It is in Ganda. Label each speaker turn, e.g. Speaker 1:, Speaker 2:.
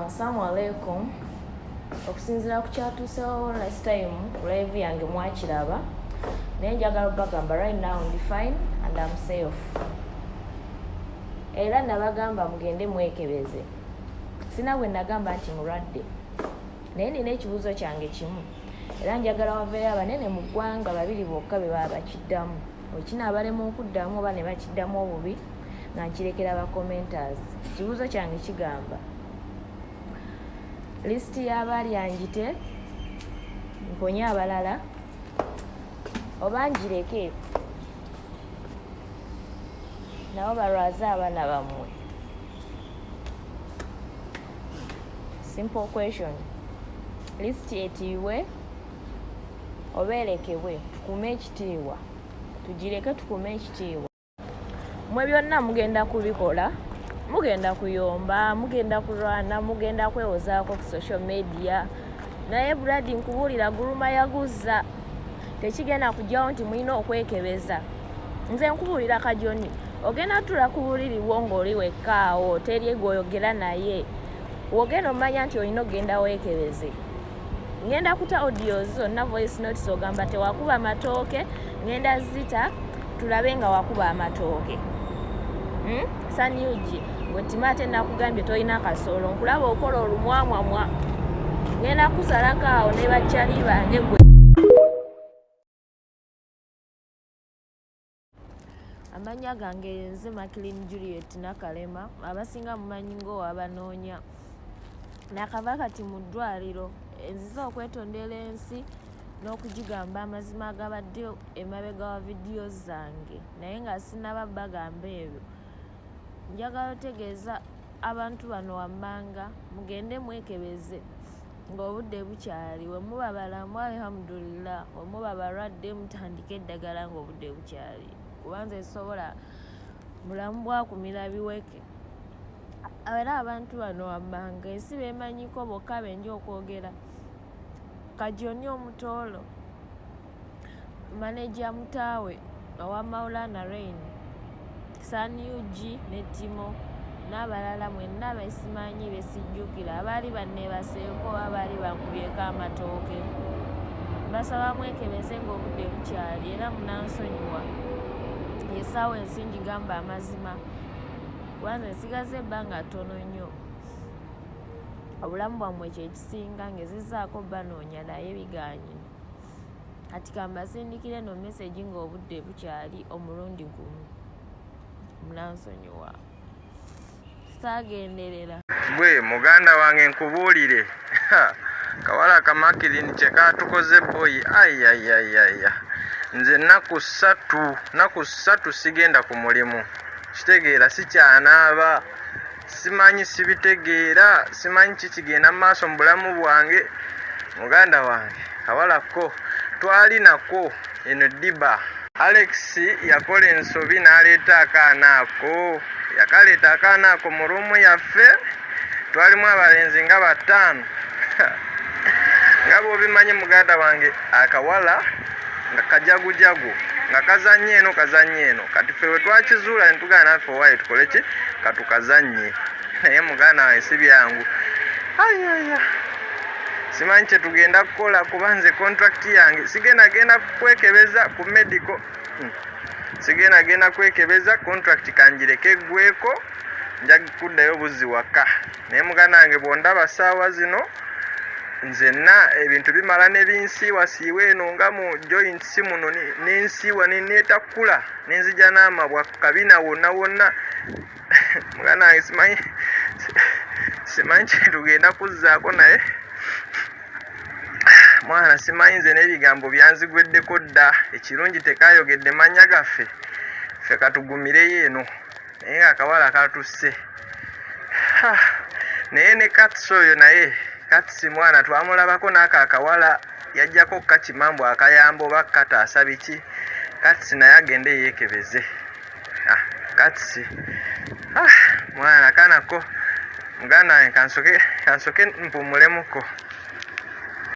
Speaker 1: Assalamu alaikum. Okusinzira ku kyatuusewo last time ku live yange mwakiraba naye njagala bagamba right now I'm fine and I'm safe. Era nabagamba mugende mwekebeze. Sina bwe nagamba nti mulwadde. Naye nina ekibuuzo kyange kimu. Era njagala waveeyo abanene mu ggwanga babiri bokka be baba bakiddamu. Okinabalema okuddamu oba ne bakiddamu obubi nga nkirekera aba commenters. Ekibuuzo kyange kigamba listi y'abalya njite mponye abalala oba njireke nabo balwaze abaana bammwe? Simple question. Listi etiibwe oba erekebwe? Tukume ekitiibwa, tugireke tukume ekitiibwa. Mwe byonna mugenda kubikola, mugenda kuyomba, mugenda kulwana, mugenda kwewozaako ku social media, naye Brad nkubuulira guluma yaguzza. Tekigenda kujjawo nti mulina okwekebeza. Nze nkubuulira Kajoni, ogenda tula kubuuliribwo ng'oli wekkaawo, teri gw'oyogera naye, wogenda omanya nti olina ogenda weekebeze. Ngenda kuta audio zonna voice notes ogamba tewakuba amatooke, ngenda zita tulabe nga wakuba amatooke. Sanyugi bwetimate nakugambye tolina kasolo, nkulaba okola olumwamwamwa, ngenda kusalako awo ne bajjali bange gwe. Amanya gange nze Makilin Juliet Nakalema, abasinga mumanyi ng'owabanoonya. Nakava kati mu ddwaliro, enziza okwetondera ensi n'okugigamba amazima agabadde emabega wa vidiyo zange, naye nga sinaba bagamba ebyo. Njagala otegeeza abantu bano wammanga mugende mwekebeze ng'obudde bukyali. We muba balamu alhamdulillah, we muba balwadde mutandike eddagala ng'obudde bukyali. Kubanza esobola mulamu bwakumira biweke. Era abantu bano wammanga ensi beemanyiko bokka benja okwogera. Kajoni omutoolo, maneja mutaawe owa Maulana Rain, Sanyugi ne Timo n'abalala mwenna besimanyi besijjukira, abaali banneebaseeko abaali bankubyeko amatooke. Mbasaba mwekebeze ng'obudde bukyali era munansonyiwa. Essaawa ensi ngigamba amazima, kubanza nsigaze ebbanga ttono nnyo. Obulamu bwammwe kye kisinga, ngezezaako banoonya naye bigaanyi. Kati kambasindikire no message ng'obudde bukyali omulundi gumu. Munansonyiwa. Saagenderera.
Speaker 2: Gwe muganda wange nkubuulire. Kawala Kamakilini kye kaatukoze boyi. Ayayayaya. Nze nnaku ssatu sigenda ku mulimu. Kitegeera sikyanaaba. Simanyi sibitegeera, simanyi kikigenda mu maaso mu bulamu bwange. Muganda wange kawalako twali nako eno ddiba. Alex yakola ensobi n'aleeta akaana ako. Yakaleeta akaana ako mu ruumu yaffe. Twalimu abalenzi nga 5. Nga bw'obimanyi muganda wange, akawala nga kajagujagu, nga kazannye eno kazannye eno. Kati ffe we twakizuula ne tugana naffe owaaye tukole ki? Katukazannye. Naye muganda wange si byangu. Ayaya. Simanyi kye tugenda kukola kuba nze contract yange sigenda kwekebeza ku medical. Sigenda kwekebeza, contract kanjireke eggweko, nja kuddayo buzzi waka. Naye muganda wange bw'ondaba ssaawa zino nzenna ebintu bimala ne binsiiwa siiwe eno nga mu joints muno n'ensiiwa neetakula n'enzija n'amabwa kabina wonna wonna. Muganda wange simanyi kye tugenda kuzzaako, naye mwana simanyi nze n'ebigambo byanzigweddeko dda. Ekirungi tekayogedde mannya gaffe, ffe katugumireyo eno. Naye akawala katusse. Naye ne Katsi oyo naye, Katsi mwana twamulabako n'ako akawala yajjako kakimambu akayamba oba kataasa biki. Katsi naye agende yeekebeze. Katsi mwana kanako muganda wange kansoke mpumulemuko.